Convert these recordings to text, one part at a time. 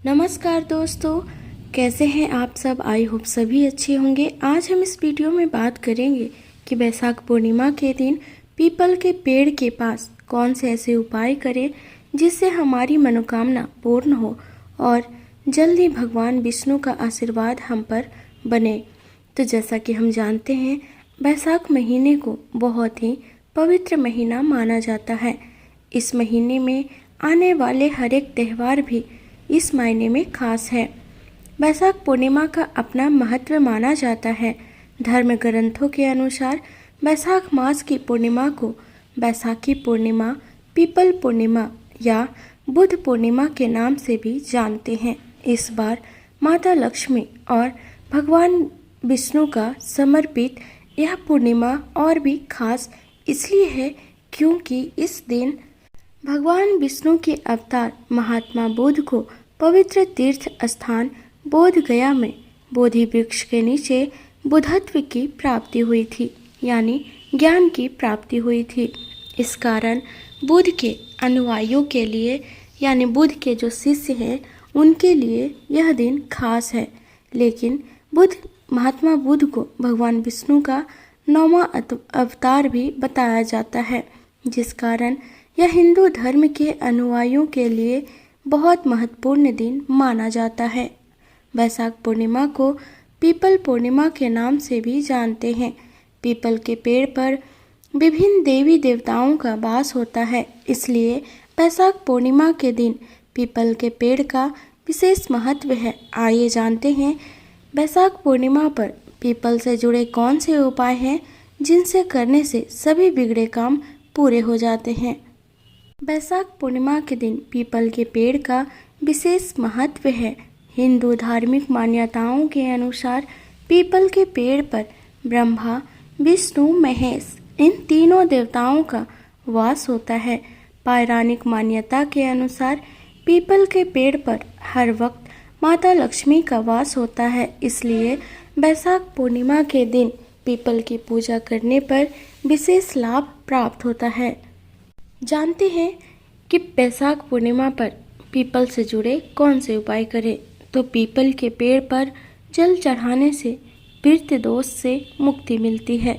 नमस्कार दोस्तों, कैसे हैं आप सब। आई होप सभी अच्छे होंगे। आज हम इस वीडियो में बात करेंगे कि बैसाख पूर्णिमा के दिन पीपल के पेड़ के पास कौन से ऐसे उपाय करें जिससे हमारी मनोकामना पूर्ण हो और जल्दी भगवान विष्णु का आशीर्वाद हम पर बने। तो जैसा कि हम जानते हैं, बैसाख महीने को बहुत ही पवित्र महीना माना जाता है। इस महीने में आने वाले हर एक त्यौहार भी इस महीने में खास है। बैसाख पूर्णिमा का अपना महत्व माना जाता है। धर्म ग्रंथों के अनुसार बैसाख मास की पूर्णिमा को बैसाखी पूर्णिमा, पीपल पूर्णिमा या बुध पूर्णिमा के नाम से भी जानते हैं। इस बार माता लक्ष्मी और भगवान विष्णु का समर्पित यह पूर्णिमा और भी खास इसलिए है क्योंकि इस दिन भगवान विष्णु के अवतार महात्मा बुद्ध को पवित्र तीर्थ स्थान बोध गया में बोधि वृक्ष के नीचे बुद्धत्व की प्राप्ति हुई थी, यानी ज्ञान की प्राप्ति हुई थी। इस कारण बुद्ध के अनुयायियों के लिए यानी बुद्ध के जो शिष्य हैं उनके लिए यह दिन खास है। लेकिन महात्मा बुद्ध को भगवान विष्णु का 9वां अवतार भी बताया जाता है, जिस कारण यह हिंदू धर्म के अनुयायियों के लिए बहुत महत्वपूर्ण दिन माना जाता है। बैसाख पूर्णिमा को पीपल पूर्णिमा के नाम से भी जानते हैं। पीपल के पेड़ पर विभिन्न देवी देवताओं का वास होता है, इसलिए बैसाख पूर्णिमा के दिन पीपल के पेड़ का विशेष महत्व है। आइए जानते हैं बैसाख पूर्णिमा पर पीपल से जुड़े कौन से उपाय हैं जिनसे करने से सभी बिगड़े काम पूरे हो जाते हैं। बैसाख पूर्णिमा के दिन पीपल के पेड़ का विशेष महत्व है। हिंदू धार्मिक मान्यताओं के अनुसार पीपल के पेड़ पर ब्रह्मा, विष्णु, महेश इन तीनों देवताओं का वास होता है। पौराणिक मान्यता के अनुसार पीपल के पेड़ पर हर वक्त माता लक्ष्मी का वास होता है, इसलिए बैसाख पूर्णिमा के दिन पीपल की पूजा करने पर विशेष लाभ प्राप्त होता है। जानते हैं कि बैसाख पूर्णिमा पर पीपल से जुड़े कौन से उपाय करें। तो पीपल के पेड़ पर जल चढ़ाने से पितृ दोष से मुक्ति मिलती है।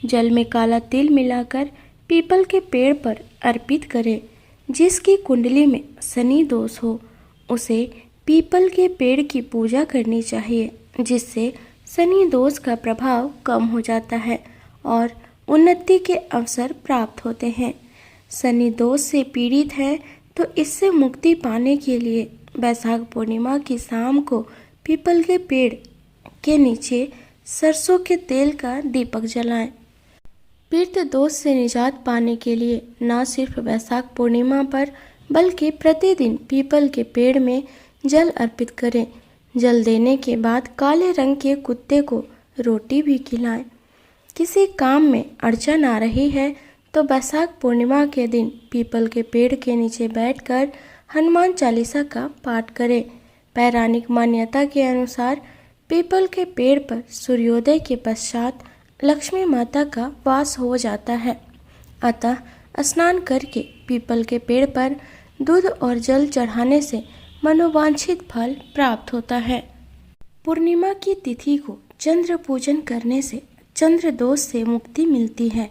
जल में काला तिल मिलाकर पीपल के पेड़ पर अर्पित करें। जिसकी कुंडली में शनि दोष हो उसे पीपल के पेड़ की पूजा करनी चाहिए, जिससे शनि दोष का प्रभाव कम हो जाता है और उन्नति के अवसर प्राप्त होते हैं। शनि दोष से पीड़ित है तो इससे मुक्ति पाने के लिए बैसाख पूर्णिमा की शाम को पीपल के पेड़ के नीचे सरसों के तेल का दीपक जलाएं। पितृ दोष से निजात पाने के लिए न सिर्फ बैसाख पूर्णिमा पर बल्कि प्रतिदिन पीपल के पेड़ में जल अर्पित करें। जल देने के बाद काले रंग के कुत्ते को रोटी भी खिलाएं। किसी काम में अड़चन आ रही है तो बैसाख पूर्णिमा के दिन पीपल के पेड़ के नीचे बैठकर हनुमान चालीसा का पाठ करें। पौराणिक मान्यता के अनुसार पीपल के पेड़ पर सूर्योदय के पश्चात लक्ष्मी माता का वास हो जाता है, अतः स्नान करके पीपल के पेड़ पर दूध और जल चढ़ाने से मनोवांछित फल प्राप्त होता है। पूर्णिमा की तिथि को चंद्र पूजन करने से चंद्र दोष से मुक्ति मिलती है।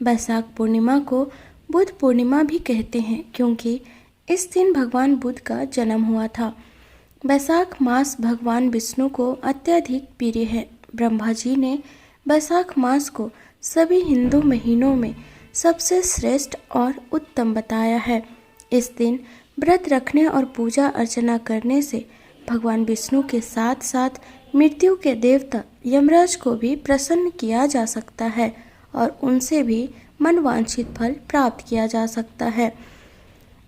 बैसाख पूर्णिमा को बुध पूर्णिमा भी कहते हैं क्योंकि इस दिन भगवान बुद्ध का जन्म हुआ था। बैसाख मास भगवान विष्णु को अत्यधिक प्रिय है। ब्रह्मा जी ने बैसाख मास को सभी हिंदू महीनों में सबसे श्रेष्ठ और उत्तम बताया है। इस दिन व्रत रखने और पूजा अर्चना करने से भगवान विष्णु के साथ साथ मृत्यु के देवता यमराज को भी प्रसन्न किया जा सकता है और उनसे भी मनवांछित फल प्राप्त किया जा सकता है।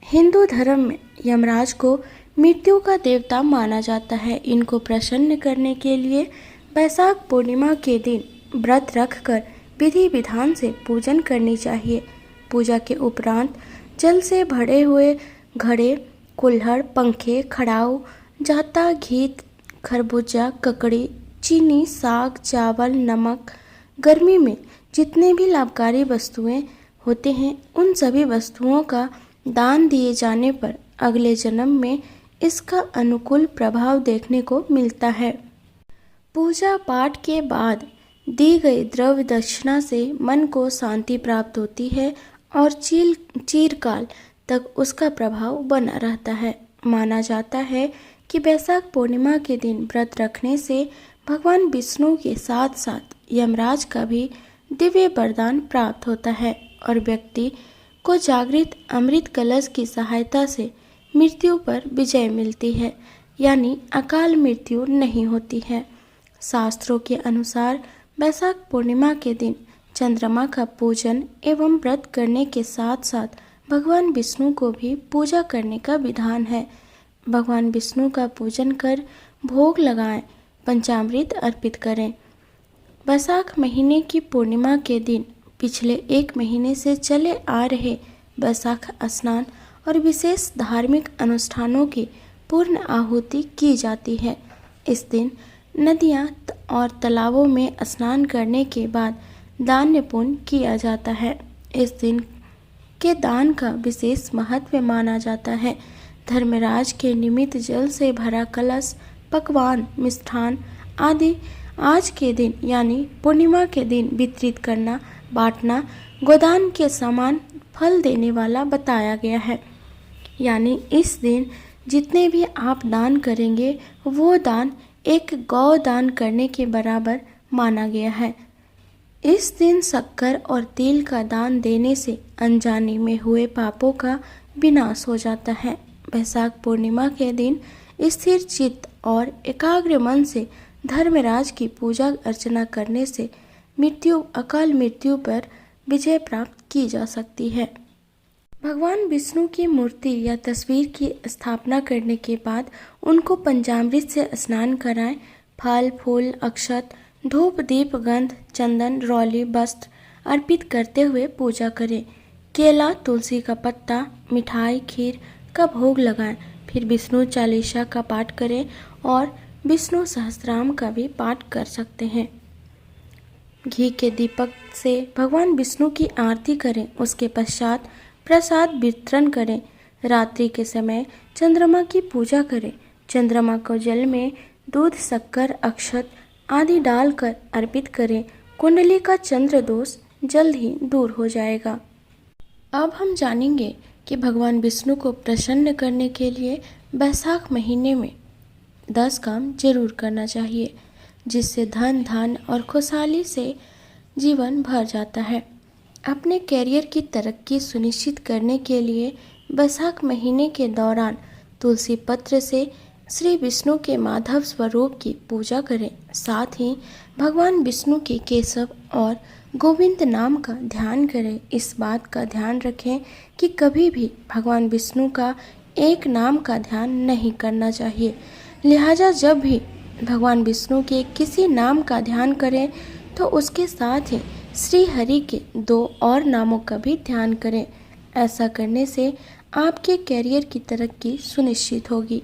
हिंदू धर्म में यमराज को मृत्यु का देवता माना जाता है। इनको प्रसन्न करने के लिए बैसाख पूर्णिमा के दिन व्रत रखकर विधि विधान से पूजन करनी चाहिए। पूजा के उपरांत जल से भरे हुए घड़े, कुल्हड़, पंखे, खड़ाऊ, जाता, घी, खरबूजा, ककड़ी, चीनी, साग, चावल, नमक, गर्मी में जितने भी लाभकारी वस्तुएं होते हैं उन सभी वस्तुओं का दान दिए जाने पर अगले जन्म में इसका अनुकूल प्रभाव देखने को मिलता है। पूजा पाठ के बाद दी गई द्रव्य दक्षिणा से मन को शांति प्राप्त होती है और चिरकाल तक उसका प्रभाव बना रहता है। माना जाता है कि बैसाख पूर्णिमा के दिन व्रत रखने से भगवान विष्णु के साथ साथ यमराज का भी दिव्य वरदान प्राप्त होता है और व्यक्ति को जागृत अमृत कलश की सहायता से मृत्यु पर विजय मिलती है, यानी अकाल मृत्यु नहीं होती है। शास्त्रों के अनुसार बैसाख पूर्णिमा के दिन चंद्रमा का पूजन एवं व्रत करने के साथ साथ भगवान विष्णु को भी पूजा करने का विधान है। भगवान विष्णु का पूजन कर भोग लगाएं, पंचामृत अर्पित करें। बैसाख महीने की पूर्णिमा के दिन पिछले 1 महीने से चले आ रहे बैसाख स्नान और विशेष धार्मिक अनुष्ठानों की पूर्ण आहुति की जाती है। इस दिन नदियाँ और तालाबों में स्नान करने के बाद दान पुण्य किया जाता है। इस दिन के दान का विशेष महत्व माना जाता है। धर्मराज के निमित्त जल से भरा कलश, पकवान, मिष्ठान आदि आज के दिन यानी पूर्णिमा के दिन वितरित करना, बांटना गोदान के समान फल देने वाला बताया गया है। यानी इस दिन जितने भी आप दान करेंगे वो दान एक गौ दान करने के बराबर माना गया है। इस दिन शक्कर और तिल का दान देने से अनजाने में हुए पापों का विनाश हो जाता है। बैसाख पूर्णिमा के दिन स्थिर चित्त और एकाग्र मन से धर्मराज की पूजा अर्चना करने से अकाल मृत्यु पर विजय प्राप्त की जा सकती है। भगवान विष्णु की मूर्ति या तस्वीर की स्थापना करने के बाद उनको पंचामृत से स्नान कराएं। फल, फूल, अक्षत, धूप, दीप, गंध, चंदन, रौली, वस्त्र अर्पित करते हुए पूजा करें। केला, तुलसी का पत्ता, मिठाई, खीर का भोग लगाएं। फिर विष्णु चालीसा का पाठ करें और विष्णु सहस्त्रनाम का भी पाठ कर सकते हैं। घी के दीपक से भगवान विष्णु की आरती करें। उसके पश्चात प्रसाद वितरण करें। रात्रि के समय चंद्रमा की पूजा करें। चंद्रमा को जल में दूध, शक्कर, अक्षत आदि डालकर अर्पित करें। कुंडली का चंद्र दोष जल्द ही दूर हो जाएगा। अब हम जानेंगे कि भगवान विष्णु को प्रसन्न करने के लिए बैसाख महीने में 10 काम जरूर करना चाहिए, जिससे धन, धान्य और खुशहाली से जीवन भर जाता है। अपने कैरियर की तरक्की सुनिश्चित करने के लिए बैसाख महीने के दौरान तुलसी पत्र से श्री विष्णु के माधव स्वरूप की पूजा करें। साथ ही भगवान विष्णु के केशव और गोविंद नाम का ध्यान करें। इस बात का ध्यान रखें कि कभी भी भगवान विष्णु का एक नाम का ध्यान नहीं करना चाहिए। लिहाजा जब भी भगवान विष्णु के किसी नाम का ध्यान करें तो उसके साथ ही श्री हरि के 2 और नामों का भी ध्यान करें। ऐसा करने से आपके कैरियर की तरक्की सुनिश्चित होगी।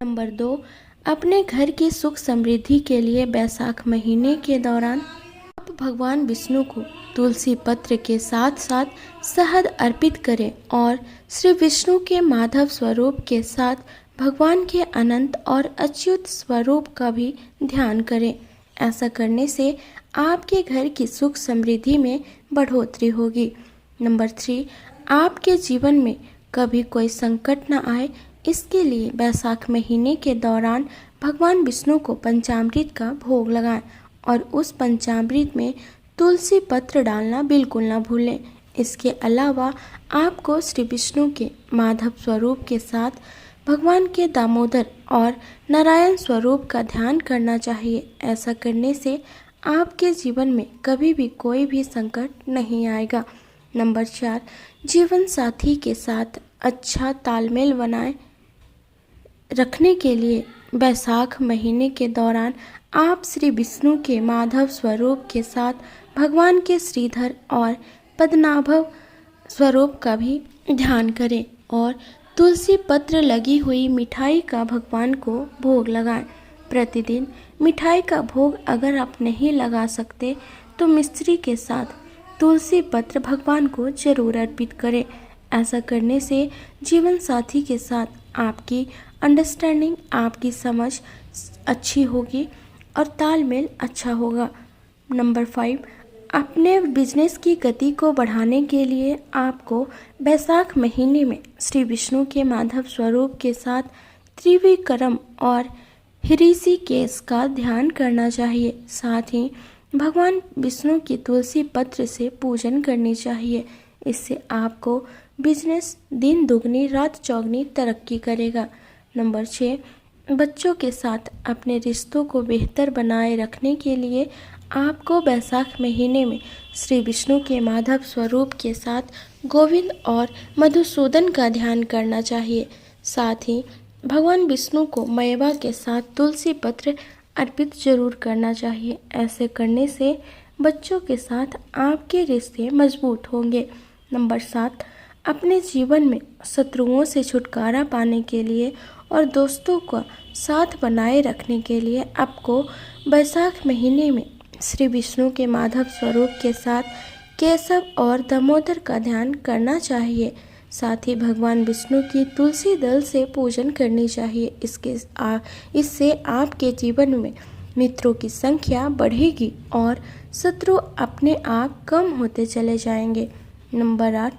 नंबर 2, अपने घर की सुख समृद्धि के लिए बैसाख महीने के दौरान आप भगवान विष्णु को तुलसी पत्र के साथ साथ शहद अर्पित करें और श्री विष्णु के माधव स्वरूप के साथ भगवान के अनंत और अच्युत स्वरूप का भी ध्यान करें। ऐसा करने से आपके घर की सुख समृद्धि में बढ़ोतरी होगी। नंबर 3, आपके जीवन में कभी कोई संकट न आए, इसके लिए बैसाख महीने के दौरान भगवान विष्णु को पंचामृत का भोग लगाएं और उस पंचामृत में तुलसी पत्र डालना बिल्कुल न भूलें। इसके अलावा आपको श्री विष्णु के माधव स्वरूप के साथ भगवान के दामोदर और नारायण स्वरूप का ध्यान करना चाहिए। ऐसा करने से आपके जीवन में कभी भी कोई भी संकट नहीं आएगा। नंबर 4, जीवन साथी के साथ अच्छा तालमेल बनाए रखने के लिए बैसाख महीने के दौरान आप श्री विष्णु के माधव स्वरूप के साथ भगवान के श्रीधर और पद्मनाभ स्वरूप का भी ध्यान करें और तुलसी पत्र लगी हुई मिठाई का भगवान को भोग लगाएं। प्रतिदिन मिठाई का भोग अगर आप नहीं लगा सकते तो मिश्री के साथ तुलसी पत्र भगवान को जरूर अर्पित करें। ऐसा करने से जीवन साथी के साथ आपकी अंडरस्टैंडिंग आपकी समझ अच्छी होगी और तालमेल अच्छा होगा। नंबर 5, अपने बिजनेस की गति को बढ़ाने के लिए आपको बैसाख महीने में श्री विष्णु के माधव स्वरूप के साथ त्रिविक्रम और हृषिकेश का ध्यान करना चाहिए। साथ ही भगवान विष्णु की तुलसी पत्र से पूजन करनी चाहिए। इससे आपको बिजनेस दिन दुगनी रात चौगनी तरक्की करेगा। नंबर 6, बच्चों के साथ अपने रिश्तों को बेहतर बनाए रखने के लिए आपको बैसाख महीने में श्री विष्णु के माधव स्वरूप के साथ गोविंद और मधुसूदन का ध्यान करना चाहिए। साथ ही भगवान विष्णु को मेवा के साथ तुलसी पत्र अर्पित जरूर करना चाहिए। ऐसे करने से बच्चों के साथ आपके रिश्ते मजबूत होंगे। नंबर 7, अपने जीवन में शत्रुओं से छुटकारा पाने के लिए और दोस्तों का साथ बनाए रखने के लिए आपको बैसाख महीने में श्री विष्णु के माधव स्वरूप के साथ केशव और दामोदर का ध्यान करना चाहिए। साथ ही भगवान विष्णु की तुलसी दल से पूजन करनी चाहिए। इससे आपके जीवन में मित्रों की संख्या बढ़ेगी और शत्रु अपने आप कम होते चले जाएंगे। नंबर 8,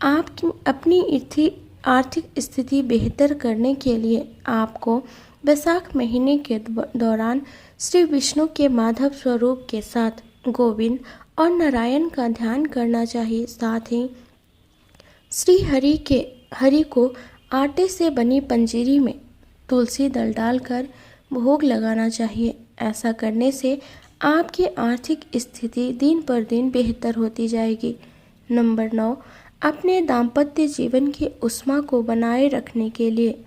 आपकी अपनी आर्थिक स्थिति बेहतर करने के लिए आपको बैसाख महीने के दौरान श्री विष्णु के माधव स्वरूप के साथ गोविंद और नारायण का ध्यान करना चाहिए। साथ ही श्री हरि को आटे से बनी पंजीरी में तुलसी दल डालकर भोग लगाना चाहिए। ऐसा करने से आपकी आर्थिक स्थिति दिन पर दिन बेहतर होती जाएगी। नंबर 9, अपने दाम्पत्य जीवन की ऊष्मा को बनाए रखने के लिए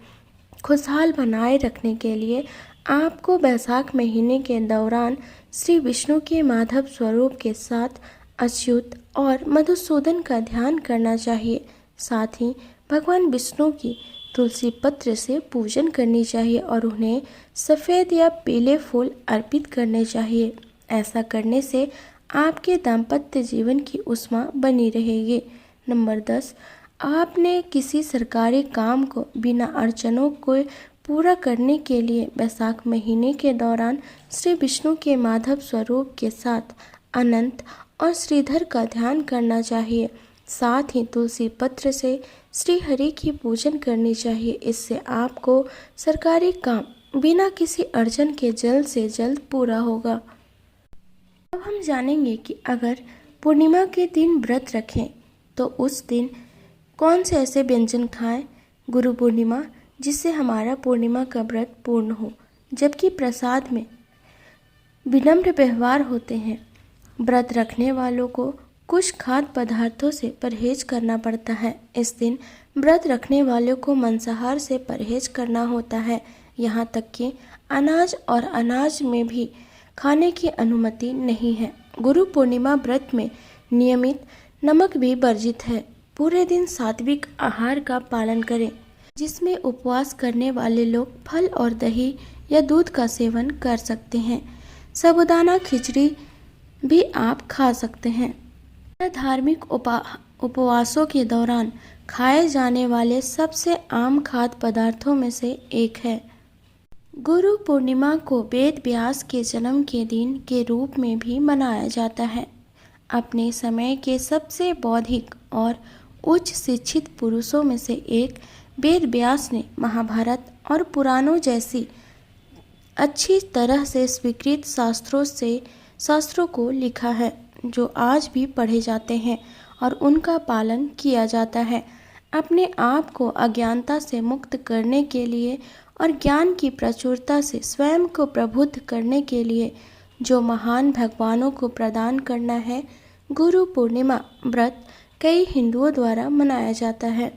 खुशहाल बनाए रखने के लिए आपको बैसाख महीने के दौरान श्री विष्णु के माधव स्वरूप के साथ अच्युत और मधुसूदन का ध्यान करना चाहिए। साथ ही भगवान विष्णु की तुलसी पत्र से पूजन करनी चाहिए और उन्हें सफ़ेद या पीले फूल अर्पित करने चाहिए। ऐसा करने से आपके दाम्पत्य जीवन की ऊष्मा बनी रहेगी। नंबर 10, आपने किसी सरकारी काम को बिना अड़चनों को पूरा करने के लिए बैसाख महीने के दौरान श्री विष्णु के माधव स्वरूप के साथ अनंत और श्रीधर का ध्यान करना चाहिए। साथ ही तुलसी पत्र से श्री हरि की पूजन करनी चाहिए। इससे आपको सरकारी काम बिना किसी अड़चन के जल्द से जल्द पूरा होगा। अब हम जानेंगे कि अगर पूर्णिमा के दिन व्रत रखें तो उस दिन कौन से ऐसे व्यंजन खाएं। गुरु पूर्णिमा, जिससे हमारा पूर्णिमा का व्रत पूर्ण हो, जबकि प्रसाद में विनम्र व्यवहार होते हैं। व्रत रखने वालों को कुछ खाद्य पदार्थों से परहेज करना पड़ता है। इस दिन व्रत रखने वालों को मांसाहार से परहेज करना होता है। यहाँ तक कि अनाज में भी खाने की अनुमति नहीं है। गुरु पूर्णिमा व्रत में नियमित नमक भी वर्जित है। पूरे दिन सात्विक आहार का पालन करें, जिसमें उपवास करने वाले लोग फल और दही या दूध का सेवन कर सकते हैं। साबूदाना खिचड़ी भी आप खा सकते हैं। धार्मिक उपवासों के दौरान खाए जाने वाले सबसे आम खाद्य पदार्थों में से एक है। गुरु पूर्णिमा को वेद व्यास के जन्म के दिन के रूप में भी मनाया जाता है। अपने समय के सबसे बौद्धिक और उच्च शिक्षित पुरुषों में से एक वेद व्यास ने महाभारत और पुराणों जैसी अच्छी तरह से स्वीकृत शास्त्रों को लिखा है, जो आज भी पढ़े जाते हैं और उनका पालन किया जाता है। अपने आप को अज्ञानता से मुक्त करने के लिए और ज्ञान की प्रचुरता से स्वयं को प्रबुद्ध करने के लिए जो महान भगवानों को प्रदान करना है, गुरु पूर्णिमा व्रत कई हिंदुओं द्वारा मनाया जाता है।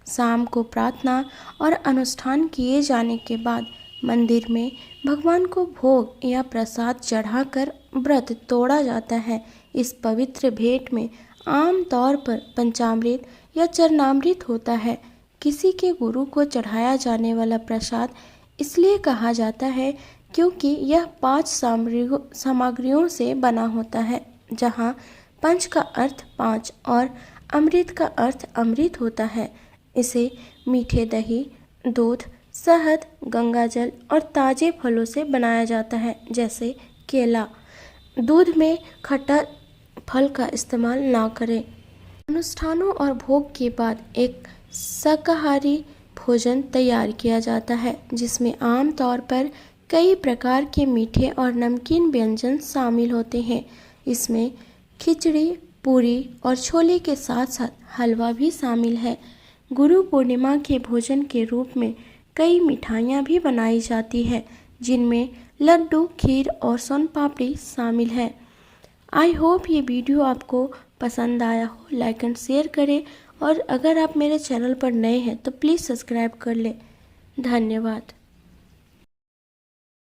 शाम को प्रार्थना और अनुष्ठान किए जाने के बाद मंदिर में भगवान को भोग या प्रसाद चढ़ाकर व्रत तोड़ा जाता है। इस पवित्र भेंट में आम तौर पर पंचामृत या चरणामृत होता है। किसी के गुरु को चढ़ाया जाने वाला प्रसाद इसलिए कहा जाता है क्योंकि यह 5 सामग्रियों से बना होता है, जहाँ पंच का अर्थ 5 और अमृत का अर्थ अमृत होता है। इसे मीठे दही, दूध, शहद, गंगाजल और ताज़े फलों से बनाया जाता है, जैसे केला। दूध में खट्टा फल का इस्तेमाल ना करें। अनुष्ठानों और भोग के बाद एक शाकाहारी भोजन तैयार किया जाता है, जिसमें आमतौर पर कई प्रकार के मीठे और नमकीन व्यंजन शामिल होते हैं। इसमें खिचड़ी, पूरी और छोले के साथ साथ हलवा भी शामिल है। गुरु पूर्णिमा के भोजन के रूप में कई मिठाइयाँ भी बनाई जाती है, जिनमें लड्डू, खीर और सोन पापड़ी शामिल है। आई होप ये वीडियो आपको पसंद आया हो। लाइक एंड शेयर करें, और अगर आप मेरे चैनल पर नए हैं तो प्लीज़ सब्सक्राइब कर लें। धन्यवाद।